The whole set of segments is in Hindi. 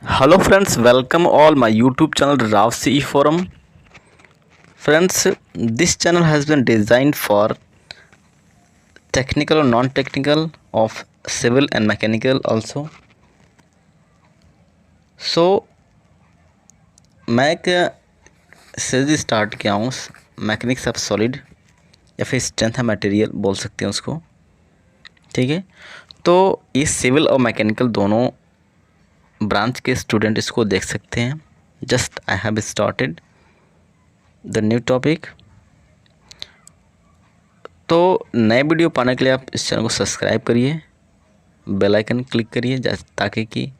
Hello friends, welcome all my YouTube channel Rav CE Forum. Friends, this channel has been designed for technical or non-technical of civil and mechanical also. So मैं एक सीरीज स्टार्ट किया हूँ मैकेनिक्स ऑफ सॉलिड या फिर स्ट्रेंथ ऑफ मटेरियल बोल सकते हैं उसको, ठीक है। तो ये सिविल और मैकेनिकल दोनों ब्रांच के स्टूडेंट इसको देख सकते हैं। Just I have started the new topic. तो नए वीडियो पाने के लिए आप इस चैनल को सब्सक्राइब करिए, बेल आइकन क्लिक करिए ताकि कि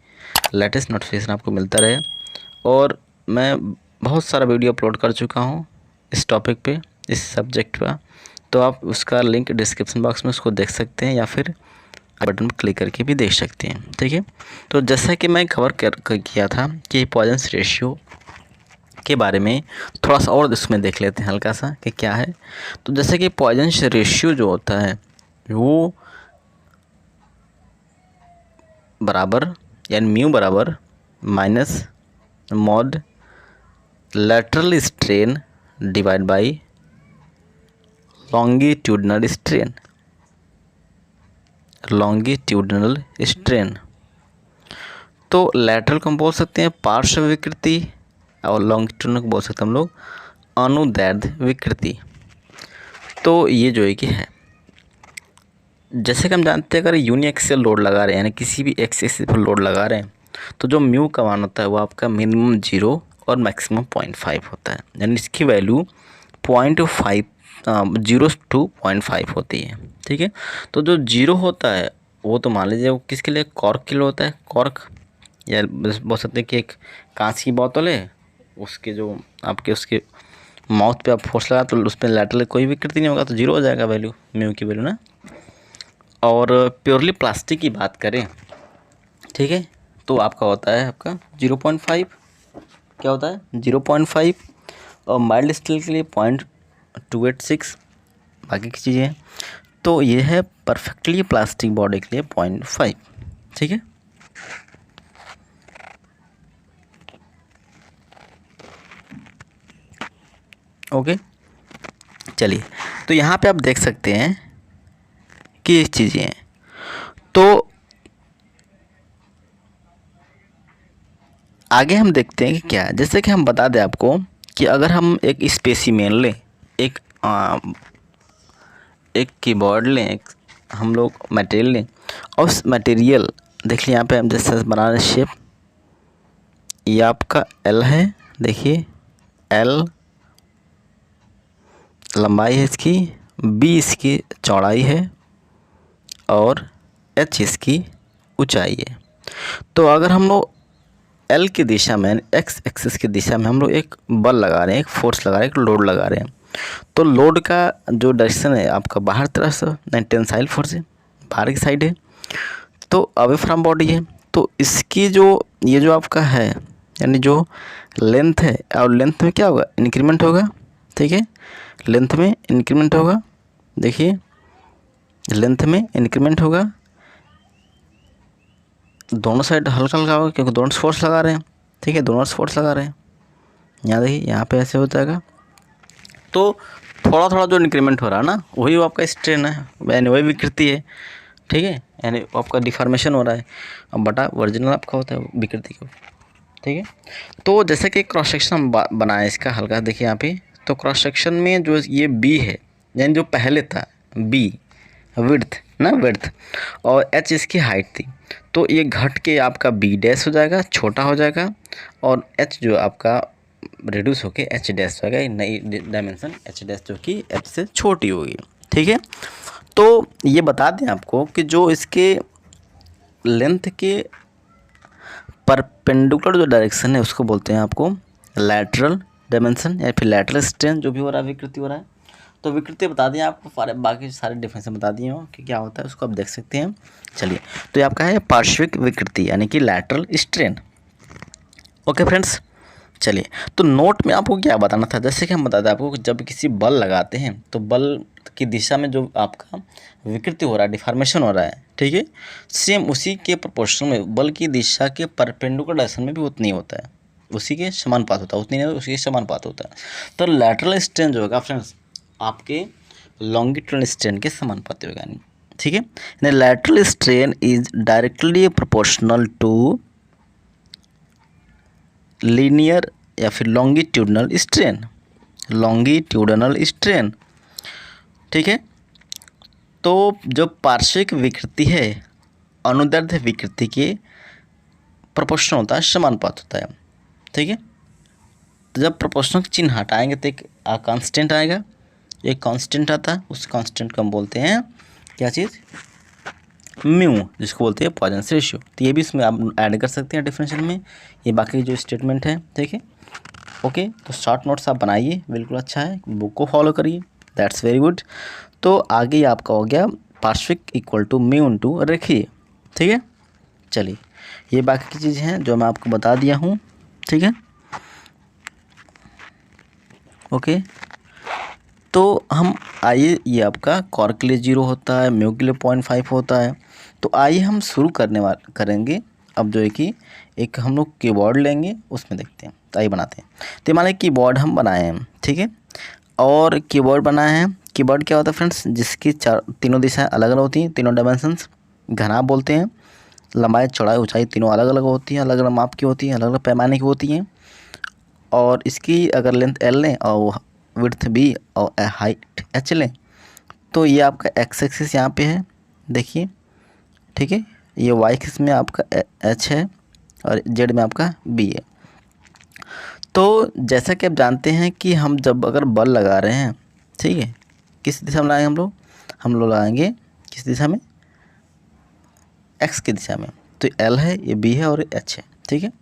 लेटेस्ट नोटिफिकेशन आपको मिलता रहे। और मैं बहुत सारा वीडियो अपलोड कर चुका हूँ इस टॉपिक पे, इस सब्जेक्ट पर। तो आप उसका लिंक डिस्क्रिप्शन बॉक्स में उसको देख सकते हैं या फिर बटन पर क्लिक करके भी देख सकते हैं, ठीक है। तो जैसा कि मैं कवर किया था कि पॉइजन रेशियो के बारे में थोड़ा सा और इसमें देख लेते हैं हल्का सा कि क्या है। तो जैसे कि पॉइजन रेशियो जो होता है वो बराबर यानी म्यू बराबर minus mod lateral strain divide by longitudinal strain. तो लैटरल को हम बोल सकते हैं पार्श्व विकृति और लॉन्गिट्यूडनल को बोल सकते हैं हम लोग अनुदैर्ध्य विकृति। तो ये जो है कि है, जैसे कि हम जानते हैं अगर यूनिएक्सियल लोड लगा रहे हैं यानी किसी भी एक्सिस पर लोड लगा रहे हैं तो जो म्यू का मान होता है वो आपका मिनिमम 0 और मैक्सिमम 0.5 होता है। यानी इसकी वैल्यू 0.5 0 to 0.5 होती है, ठीक है। तो जो 0 होता है वो तो मान लीजिए वो किसके लिए, कॉर्क के लिए होता है। कॉर्क या बोल सकते हैं कि एक कांच की बोतल है, उसके जो आपके उसके माउथ पे आप फोर्स लगा तो उस पर लैटरल कोई विकृति नहीं होगा, तो 0 हो जाएगा वैल्यू, म्यू की वैल्यू ना। और प्योरली प्लास्टिक की बात करें, ठीक है, तो आपका होता है आपका 0.5, क्या होता है 0.5। और माइल्ड स्टील के लिए 0.286, बाकी की चीज़ें हैं। तो ये है परफेक्टली प्लास्टिक बॉडी के लिए 0.5, ठीक है। ओके, चलिए, तो यहाँ पे आप देख सकते हैं कि ये चीज़ें हैं। तो आगे हम देखते हैं कि क्या है। जैसे कि हम बता दें आपको कि अगर हम एक स्पेसिमेन लें, एक एक कीबोर्ड लें, एक हम लोग मटेरियल लें और उस मटेरियल देख लिया यहाँ पे हम जैसे बना रहे शेप, ये आपका एल है, देखिए एल लंबाई है इसकी, बी इसकी चौड़ाई है और एच इसकी ऊंचाई है। तो अगर हम लोग एल की दिशा में एक्स एक्सिस की दिशा में हम लोग एक बल लगा रहे हैं, एक फोर्स लगा रहे हैं, एक लोड लगा रहे हैं, तो लोड का जो डायरेक्शन है आपका बाहर तरफ से टेंसाइल फोर्स है, बाहर की साइड है, तो अवे फ्रॉम बॉडी है। तो इसकी जो ये जो आपका है यानी जो लेंथ है, और लेंथ में क्या होगा, इंक्रीमेंट होगा, ठीक है। लेंथ में इंक्रीमेंट होगा, देखिए लेंथ में इंक्रीमेंट होगा, दोनों साइड हल्का हल्का होगा क्योंकि दोनों फोर्स लगा रहे हैं, ठीक है, दोनों फोर्स लगा रहे हैं। यहाँ देखिए यहाँ पे ऐसे हो जाएगा, तो थोड़ा थोड़ा जो इंक्रीमेंट हो रहा है ना वही वो आपका स्ट्रेन है, यानी वही विकृति है, ठीक है। यानी आपका डिफॉर्मेशन हो रहा है, अब बटा ओरिजिनल आपका होता है विकृति को, ठीक है। तो जैसे कि क्रॉस सेक्शन हम बनाए इसका हल्का, देखिए यहाँ पे, तो क्रॉस सेक्शन में जो ये बी है यानी जो पहले था बी विड्थ ना, विड्थ, और एच इसकी हाइट थी, तो ये घट के आपका बी डैश हो जाएगा, छोटा हो जाएगा, और एच जो आपका रिड्यूस होके एच डैश हो जाएगा, नई डायमेंशन एच डैश जो कि एच से छोटी होगी, ठीक है। तो ये बता दें आपको कि जो इसके लेंथ के परपेंडिकुलर जो डायरेक्शन है उसको बोलते हैं आपको लैटरल डायमेंशन या फिर लैटरल स्ट्रेन, जो भी हो रहा है विकृति हो रहा है। तो विकृति बता दिए आपको, बाकी सारे डिफरेंशन बता दिए हो कि क्या होता है, उसको आप देख सकते हैं। चलिए, तो ये आपका है पार्श्विक विकृति यानी कि लैटरल स्ट्रेन। ओके फ्रेंड्स, चलिए, तो नोट में आपको क्या बताना था, जैसे कि हम बताते हैं आपको कि जब किसी बल लगाते हैं तो बल की दिशा में जो आपका विकृति हो रहा है, डिफॉर्मेशन हो रहा है, ठीक है, सेम उसी के प्रोपोर्शन में बल की दिशा के परपेंडिकुलर डायरेक्शन में भी उतनी होता है, उसी के समानुपात होता है, उतनी नहीं उसी के समानुपात होता है। तो लैटरल स्ट्रेन जो होगा फ्रेंड्स आपके लॉन्गिट्यूडनल स्ट्रेन के समानुपाती होगा, ठीक है। Lateral strain is directly proportional to linear या फिर लॉन्गिट्यूडनल स्ट्रेन, ठीक है। तो जो पार्श्विक विकृति है अनुदैर्ध्य विकृति के प्रोपोर्शनल होता है, समानुपात होता है, ठीक है। तो जब प्रोपोर्शनल चिन्ह हटाएंगे तो एक कांस्टेंट आएगा, एक कांस्टेंट आता है, उस कांस्टेंट को हम बोलते हैं क्या चीज़, म्यू, जिसको बोलते हैं पॉइजन रेशियो। तो ये भी इसमें आप ऐड कर सकते हैं डिफरेंशियल में, ये बाकी जो स्टेटमेंट है, ठीक है। ओके, तो शॉर्ट नोट्स आप बनाइए, बिल्कुल अच्छा है, बुक को फॉलो करिए, दैट्स वेरी गुड। तो आगे आपका हो गया पार्श्विक इक्वल टू म्यू इनटू रेखीय, ठीक है। चलिए, ये बाकी की चीज़ें हैं जो मैं आपको बता दिया हूँ, ठीक है। ओके, तो हम आइए, ये आपका कॉर्क के लिए 0 होता है, म्यू के लिए 0.5 होता है। तो आइए हम शुरू करेंगे अब जो है कि एक हम लोग कीबोर्ड लेंगे, उसमें देखते हैं। तो आइए बनाते हैं। तो मान लीजिए कीबोर्ड हम बनाए हैं, ठीक है, और कीबोर्ड बनाए हैं। कीबोर्ड क्या होता है फ्रेंड्स, जिसकी तीनों दिशाएं अलग अलग होती हैं, तीनों डायमेंशंस घनाभ बोलते हैं, लंबाई चौड़ाई ऊंचाई तीनों अलग अलग होती हैं, अलग अलग माप की होती हैं, अलग अलग पैमाने की होती हैं। और इसकी अगर लेंथ L लें और विड्थ B और हाइट H लें, तो ये आपका एक्स एक्सिस यहाँ पे है, देखिए, ठीक है। ये वाई एक्सिस में आपका H है और जेड में आपका B है। तो जैसा कि आप जानते हैं कि हम जब अगर बल लगा रहे हैं, ठीक है, किस दिशा में लगाएंगे हम लोग लगाएंगे किस दिशा में, एक्स की दिशा में। तो L है, ये B है और H है, ठीक है,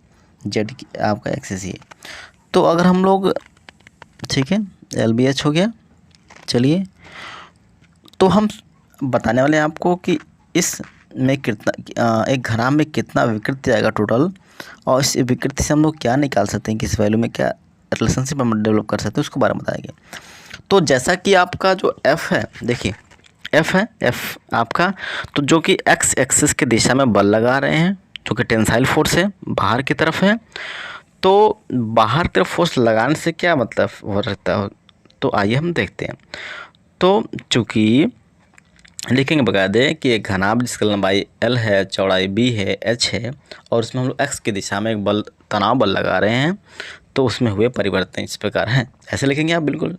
जेड की आपका एक्सिस ही है। तो अगर हम लोग, ठीक है, LBH हो गया। चलिए, तो हम बताने वाले हैं आपको कि इस में कितना एक घनाभ में कितना विकृति आएगा टोटल, और इस विकृति से हम लोग क्या निकाल सकते हैं, किस वैल्यू में क्या रिलेशनशिप हम डेवलप कर सकते हैं, उसके बारे में बताएंगे। तो जैसा कि आपका जो F है, देखिए F है, F आपका, तो जो कि एक्स एक्सिस की दिशा में बल लगा रहे हैं, जो कि टेंसाइल फोर्स है, बाहर की तरफ है। तो बाहर तरफ फोर्स लगाने से क्या मतलब हो रहता है, तो आइए हम देखते हैं। तो चूँकि लिखेंगे बकायदे कि एक घनाभ जिसका लंबाई L है, चौड़ाई B है, H है, और उसमें हम लोग x की दिशा में एक बल, तनाव बल लगा रहे हैं, तो उसमें हुए परिवर्तन इस प्रकार हैं, ऐसे लिखेंगे आप बिल्कुल।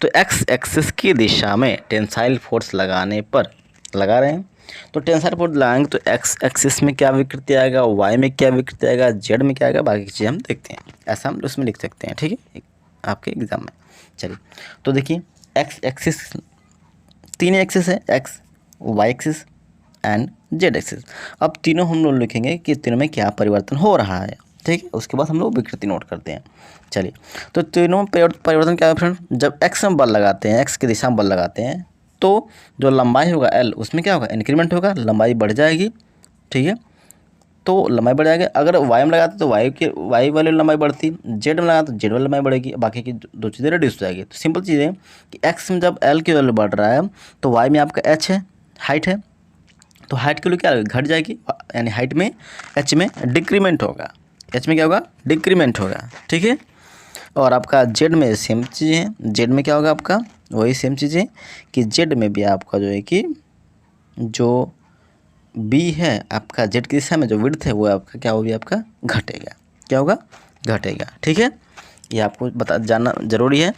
तो x एक्सिस की दिशा में टेंसाइल फोर्स लगाने पर लगा रहे हैं, तो टेंसाइल फोर्स लगाएंगे तो x एक्सिस में क्या विकृति आएगा, y में क्या विकृति आएगा, z में क्या आएगा, बाकी चीज़ें हम देखते हैं, ऐसा हम उसमें लिख सकते हैं, ठीक है, आपके एग्जाम में। चलिए, तो देखिए x एक्सिस, तीन एक्सिस है, x, y axis and z axis. अब तीनों हम लोग लिखेंगे कि तीनों में क्या परिवर्तन हो रहा है, ठीक है, उसके बाद हम लोग विकृति नोट करते हैं। चलिए, तो तीनों परिवर्तन क्या है फ्रेंड, जब x में बल लगाते हैं, x की दिशा में बल लगाते हैं, तो जो लंबाई होगा L, उसमें क्या होगा, इंक्रीमेंट होगा, लंबाई बढ़ जाएगी, ठीक है, तो लंबाई बढ़ जाएगी। अगर y में लगाते तो y वाली लंबाई बढ़ती, z में लगाते तो z वाली लंबाई बढ़ेगी, बाकी की दो चीज़ें रिड्यूस हो जाएगी। तो सिंपल चीज़ है कि x में जब L की वैल्यू बढ़ रहा है तो y में आपका h है, हाइट है, तो हाइट की वैल्यू क्या घट जाएगी, यानी हाइट में h में डिक्रीमेंट होगा, h में क्या होगा, डिक्रीमेंट होगा, ठीक है। और आपका z में सेम चीज़ है, z में क्या होगा आपका वही सेम चीज़ है कि z में भी आपका जो है कि जो B है आपका z की दिशा में जो विड्थ है वो आपका क्या होगी, आपका घटेगा, क्या होगा, घटेगा, ठीक है। ये आपको जानना ज़रूरी है।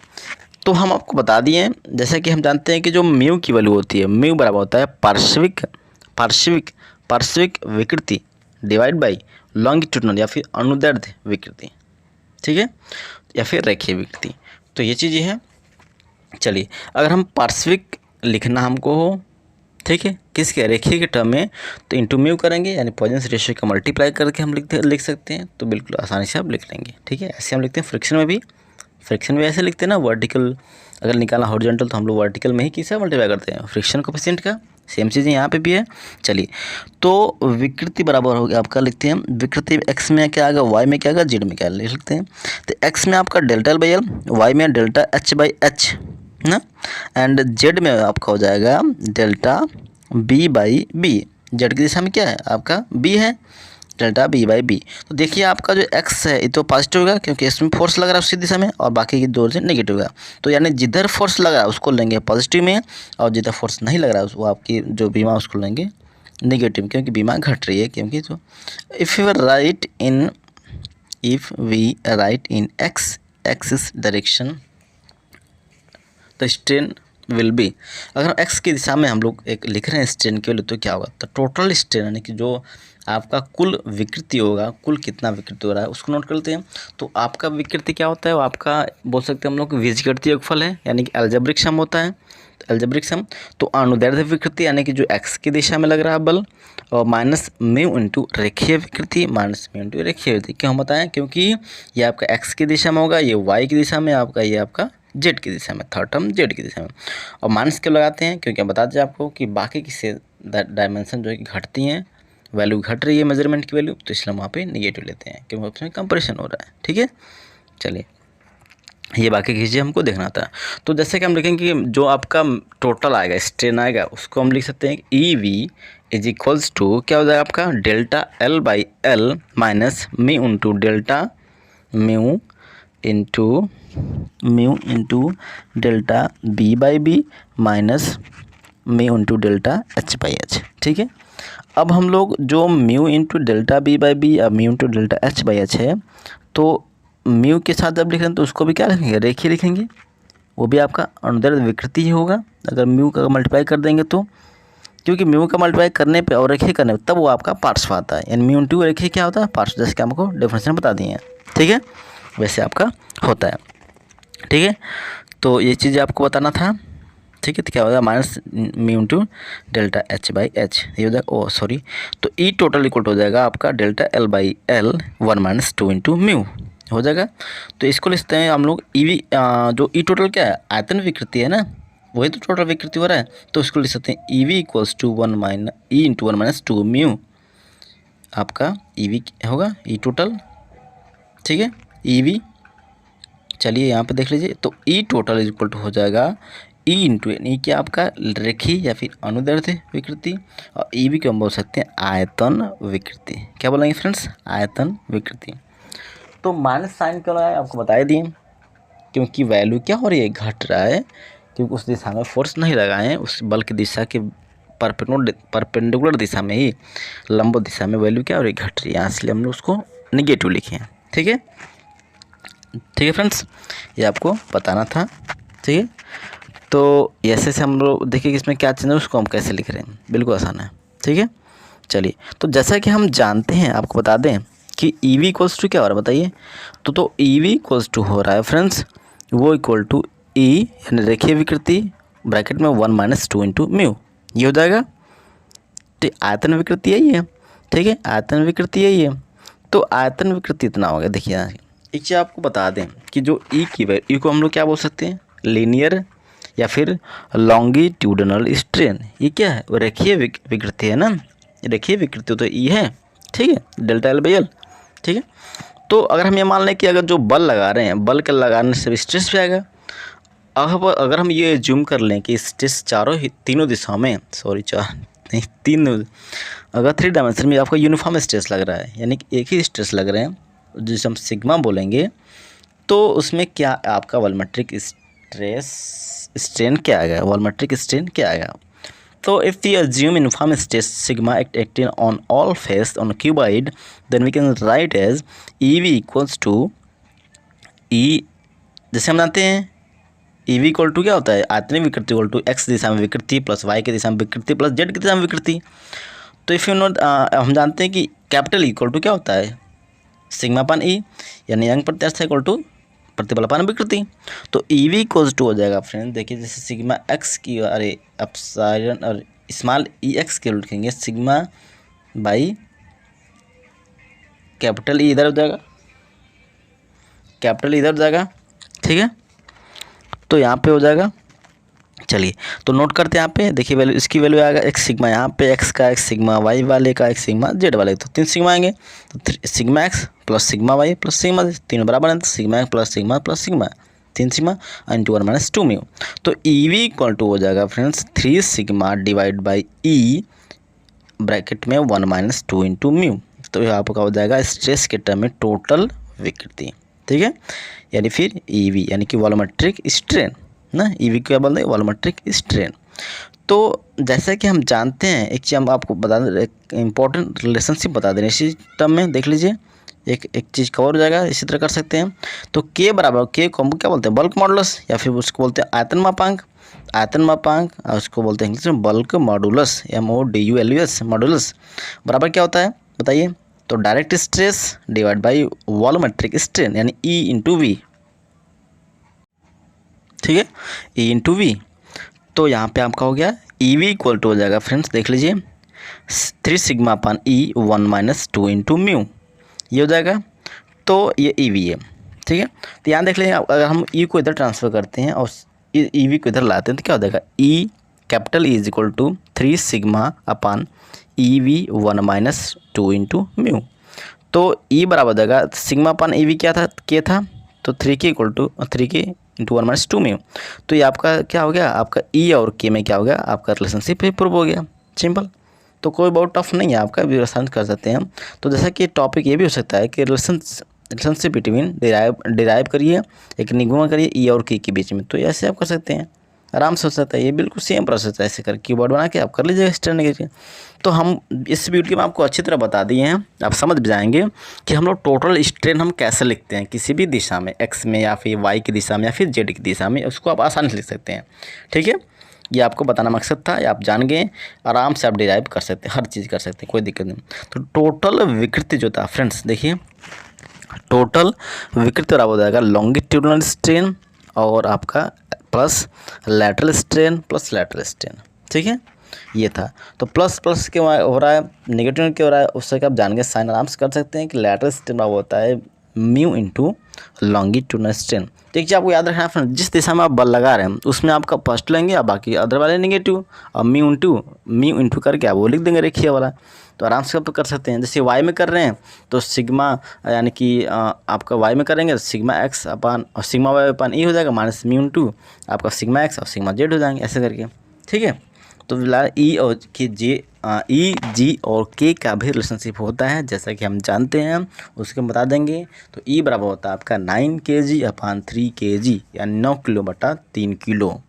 तो हम आपको बता दिए, जैसा कि हम जानते हैं कि जो म्यू की वैल्यू होती है, म्यू बराबर होता है पार्श्विक विकृति डिवाइड बाई लॉन्गिट्यूडनल या फिर अनुदैर्ध्य विकृति, ठीक है, या फिर रेखीय विकृति। तो ये चीज़ें हैं। चलिए, अगर हम पार्श्विक लिखना हमको हो, ठीक है, किसके, रेखीय के टर्म में, तो इंटू म्यू करेंगे, यानी पॉइजन रेशियो का मल्टीप्लाई करके हम लिख सकते हैं, तो बिल्कुल आसानी से आप लिख लेंगे, ठीक है। ऐसे हम लिखते हैं फ्रिक्शन में भी ऐसे लिखते हैं ना, वर्टिकल अगर निकालना हॉरिजॉन्टल तो हम लोग वर्टिकल में ही किससे मल्टीप्लाई करते हैं, फ्रिक्शन कोएफिशिएंट का, सेम चीज़ यहाँ पे भी है। चलिए, तो विकृति बराबर हो गया आपका, लिखते हैं विकृति एक्स में क्या आएगा, वाई में क्या आएगा, जेड में क्या लिख सकते हैं। तो एक्स में आपका delta L by L, Y में डेल्टा एच बाई एच ना, एंड जेड में आपका हो जाएगा delta B by B. Z की दिशा में क्या है आपका बी है, डेल्टा बी बाई बी। तो देखिए आपका जो एक्स है ये तो पॉजिटिव होगा क्योंकि इसमें फोर्स लग रहा है उसी दिशा में, और बाकी की दो से नेगेटिव होगा। तो यानी जिधर फोर्स लग रहा है उसको लेंगे पॉजिटिव में, और जिधर फोर्स नहीं लग रहा है वो आपकी जो बीमा उसको लेंगे नेगेटिव, क्योंकि बीमा घट रही है। क्योंकि तो if we write in X axis direction the strain will be, अगर एक्स की दिशा में हम लोग एक लिख रहे हैं स्ट्रेन के लिए, तो क्या होगा, तो टोटल स्ट्रेन यानी कि जो आपका कुल विकृति होगा, कुल कितना विकृति हो रहा है उसको नोट कर लेते हैं। तो आपका विकृति क्या होता है, वो आपका बोल सकते हैं हम लोग बीजगणितीय योगफल है, यानी कि अलजेब्रिक सम होता है। अलजेब्रिक सम तो अनुदैर्ध्य विकृति यानी कि जो एक्स की दिशा में लग रहा है बल, और माइनस म्यू इंटू रेखीय विकृति, माइनस म्यू इंटू रेखीय विकृति। क्यों बताएं, क्योंकि ये आपका एक्स की दिशा में होगा, ये वाई की दिशा में आपका, ये आपका जेड की दिशा में, थर्ड टर्म जेड की दिशा में। और माइनस क्यों लगाते हैं, क्योंकि बता दें आपको कि बाकी की से डायमेंशन जो है कि घटती हैं, वैल्यू घट रही है मेजरमेंट की वैल्यू, तो इसलिए हम वहाँ पे निगेटिव लेते हैं क्योंकि उसमें कंप्रेशन हो रहा है। ठीक है, चलिए ये बाकी की चीज़ें हमको देखना था। तो जैसे कि हम लिखेंगे कि जो आपका टोटल आएगा स्ट्रेन आएगा उसको हम लिख सकते हैं E V is equals to क्या हो जाएगा आपका delta L by L minus mu into delta mu into delta B by B minus mu into delta H by H. ठीक है, अब हम लोग जो mu into delta B by B या mu into delta H by H है, तो म्यू के साथ जब लिख रहे हैं तो उसको भी क्या लिखेंगे, रेखीय लिखेंगे, वो भी आपका अनुदैर्ध्य विकृति ही होगा अगर म्यू का मल्टीप्लाई कर देंगे तो, क्योंकि म्यू का मल्टीप्लाई करने पे और रेखीय करने पे तब वो आपका पार्श्व आता है, यानी म्यू इंटू रेखीय क्या होता है, पार्श्व, जैसे कि हमको डेफिनेशन बता दिए हैं। ठीक है, वैसे आपका होता है। ठीक है, तो ये चीज़ आपको बताना था। ठीक है, तो क्या होगा minus mu into delta H by H, ये हो जाएगा, ओ सॉरी, तो ई टोटल इक्वल हो जाएगा आपका delta L by L 1 minus 2 into mu हो जाएगा। तो इसको लिखते हैं हम लोग ई वी, जो ई टोटल क्या है, आयतन विकृति है ना, वही तो टोटल विकृति हो रहा है, तो इसको लिख सकते हैं E V equals to 1 minus E into 1 minus 2 mu, आपका ई वी होगा ई टोटल। ठीक है, ई वी, चलिए यहाँ पे देख लीजिए, तो ई टोटल इज इक्वल टू हो जाएगा ई इंटू ई क्या आपका रेखीय या फिर अनुदैर्ध्य विकृति, और ई भी क्यों हम बोल सकते हैं आयतन विकृति। क्या बोलेंगे फ्रेंड्स, आयतन विकृति। तो माइनस साइन क्यों लगाया आपको बता दिए, क्योंकि वैल्यू क्या हो रही है, घट रहा है, क्योंकि उस दिशा में फोर्स नहीं लगाए हैं, उस बल की दिशा के परपेंडिकुलर दिशा में ही, लंबवत दिशा में वैल्यू क्या हो रही है, घट रही है, इसलिए हम लोग उसको निगेटिव लिखे हैं। ठीक है, ठीक है फ्रेंड्स, ये आपको बताना था। ठीक है, तो ऐसे से हम लोग देखिए कि इसमें क्या चीज़ है उसको हम कैसे लिख रहे हैं, बिल्कुल आसान है। ठीक है, चलिए, तो जैसा कि हम जानते हैं, आपको बता दें कि ई वी इक्वल्स टू क्या हो रहा है बताइए, तो ई वी इक्वल्स टू हो रहा है फ्रेंड्स, वो इक्वल टू ई यानी रेखीय विकृति ब्रैकेट में 1 माइनस 2 इंटू म्यू, ये हो जाएगा। तो आयतन विकृति यही है। ठीक है, आयतन विकृति यही है, तो आयतन विकृति इतना हो गया। देखिए एक चीज़ आपको बता दें कि जो ई की वैल्यू, ई को हम लोग क्या बोल सकते हैं, लीनियर या फिर लॉन्गिट्यूडनल स्ट्रेन, ये क्या है, वो रेखीय विकृति है ना, रेखीय विकृति तो ई है। ठीक है, डेल्टा एल बाई एल। ठीक है, तो अगर हम ये मान लें कि अगर जो बल लगा रहे हैं, बल के लगाने से स्ट्रेस भी आएगा। अब अगर हम ये जूम कर लें कि स्ट्रेस तीनों दिशाओं में, सॉरी चार नहीं तीन, अगर 3 डायमेंशन में आपका यूनिफॉर्म स्ट्रेस लग रहा है, यानी कि एक ही स्ट्रेस लग रहे हैं, जिसे हम सिग्मा बोलेंगे, तो उसमें क्या आपका वॉल्यूमेट्रिक स्ट्रेन क्या आएगा, वॉल्यूमेट्रिक स्ट्रेन क्या आएगा। तो if we assume uniform stress sigma acting on all face on cuboid, then we can write as EV equals to E, जैसे हम जानते हैं EV इक्वल टू क्या होता है, आयतनिक विकृति इक्वल टू एक्स दिशा में विकृति प्लस वाई की दिशा में विकृति प्लस जेड की दिशा में विकृति। तो इफ़ यू नोट, हम जानते हैं कि कैपिटल इक्वल टू क्या होता है, सिग्मा पान ई, यानी यंग प्रत्यास्थ इक्वल टू प्रतिबलपान विकृति। तो ई वी इक्वल्स टू हो जाएगा फ्रेंड, देखिए जैसे सिग्मा एक्स की, अरे एप्सिलॉन और स्मॉल ई एक्स के लिखेंगे, सिग्मा बाई कैपिटल ई इधर हो जाएगा, कैपिटल इधर हो जाएगा। ठीक है, तो यहाँ पे हो जाएगा चलिए तो नोट करते हैं यहाँ पे, देखिए वैल्यू, इसकी वैल्यू आएगा एक सिग्मा यहाँ पे एक्स का, एक सिग्मा वाई वाले का, एक सिग्मा जेड वाले का, तो 3 सिग्मा आएंगे। तो sigma X plus sigma Y plus sigma Z, तीनों बराबर हैं, तो sigma X plus sigma 3 sigma into 1 minus 2 mu. तो ई वी इक्वल टू हो जाएगा friends 3 sigma divide by E bracket में 1 माइनस 2 इंटू म्यू। तो यह आपका हो जाएगा स्ट्रेस के टर्म में टोटल विकृति, ठीक है, यानी फिर ई वी यानी कि वॉल्यूमेट्रिक स्ट्रेन ना, ई वी क्या बोलते हैं, वॉल्यूमेट्रिक स्ट्रेन। तो जैसा कि हम जानते हैं, एक चीज़ हम आपको बता दें, एक इंपॉर्टेंट रिलेशनशिप बता दें इसी टर्म में, देख लीजिए एक चीज़ कवर हो जाएगा, इसी तरह कर सकते हैं। तो के बराबर, के को हम क्या बोलते हैं, बल्क मॉडुलस, या फिर उसको बोलते हैं आयतन मापांक, आयतन मापांक, और उसको बोलते हैं इंग्लिश में बल्क मॉडुलस, MODULUS मॉडुलस, बराबर क्या होता है बताइए, तो direct stress divide by volumetric strain यानी ई इंटू वी, ठीक है, ई इंटू वी। तो यहाँ पे आपका हो गया ई वी इक्वल टू हो जाएगा फ्रेंड्स, देख लीजिए 3 सिग्मा अपान ई 1 माइनस 2 इंटू म्यू, ये हो जाएगा। तो ये ई वी है, ठीक है। तो यहाँ देख लीजिए, अगर हम ई को इधर ट्रांसफ़र करते हैं और ई वी को इधर लाते हैं तो क्या हो जाएगा, E capital E is equal to 3 sigma upon E V 1 minus 2 into mu. तो ई बराबर हो जाएगा सिग्मा अपान ई वी क्या था, के था, तो 3 के इक्वल टू 3 के इंटू 1 माइनस 2 म्यू। तो ये आपका क्या हो गया, आपका ई और के में क्या हो गया, आपका रिलेशनशिप प्रूव हो गया, सिंपल। तो कोई बहुत टफ नहीं है, आपका भी आसान कर सकते हैं हम। तो जैसा कि टॉपिक ये भी हो सकता है कि रिलेशनशिप बिटवीन डिराइव करिए, एक निगमा करिए ई और के बीच में, तो ऐसे आप कर सकते हैं, आराम से हो सकता है। ये बिल्कुल सेम प्रोसेस है, ऐसे कर कीबोर्ड बना के आप कर लीजिएगा स्टैंड करके। तो हम इस वीडियो में आपको अच्छी तरह बता दिए हैं, आप समझ भी जाएंगे कि हम लोग टोटल स्ट्रेन हम कैसे लिखते हैं किसी भी दिशा में, एक्स में या फिर वाई की दिशा में या फिर जेड की दिशा में, उसको आप आसानी से लिख सकते हैं, ठीक है। ये आपको बताना मकसद था, आप जान गए, आराम से आप डिराइव कर सकते हैं, हर चीज़ कर सकते हैं, कोई दिक्कत नहीं। तो टोटल विकृति जो था फ्रेंड्स, देखिए टोटल विकृति बराबर हो जाएगा लॉन्गिट्यूडनल स्ट्रेन और आपका plus lateral strain plus lateral strain, ठीक है, ये था। तो प्लस प्लस क्यों हो रहा है, नेगेटिव क्यों हो रहा है, उससे आप जान के साइन आराम से कर सकते हैं कि लैटरल स्ट्रेन बराबर होता है म्यू इंटू लॉन्गिट्यूडनल स्ट्रेन। तो एक चीज़ आपको याद रखना है फ्रेंड, जिस दिशा में आप बल लगा रहे हैं उसमें आपका फर्स्ट लेंगे और बाकी अदर वाले नेगेटिव, और म्यू इंटू करके आप वो लिख देंगे रेखीय वाला। तो आराम से आप कर सकते हैं। जैसे वाई में कर रहे हैं तो सिग्मा यानी कि आपका वाई में करेंगे तो सिग्मा एक्स अपान और सिग्मा वाई अपान ई हो जाएगा माइनस म्यू इंटू आपका सिग्मा एक्स और सिग्मा जेड हो जाएंगे, ऐसे करके, ठीक है। तो फिलहाल ई और के जे ई जी और के का भी रिलेशनशिप होता है, जैसा कि हम जानते हैं, उसके बता देंगे। तो ई बराबर होता है आपका 9 kg अपान 3 kg यानी 9 किलो बटा 3 किलो,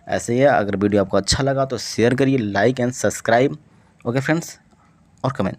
ऐसे ही है। अगर वीडियो आपको अच्छा लगा तो शेयर करिए, like and subscribe, okay friends, और कमेंट।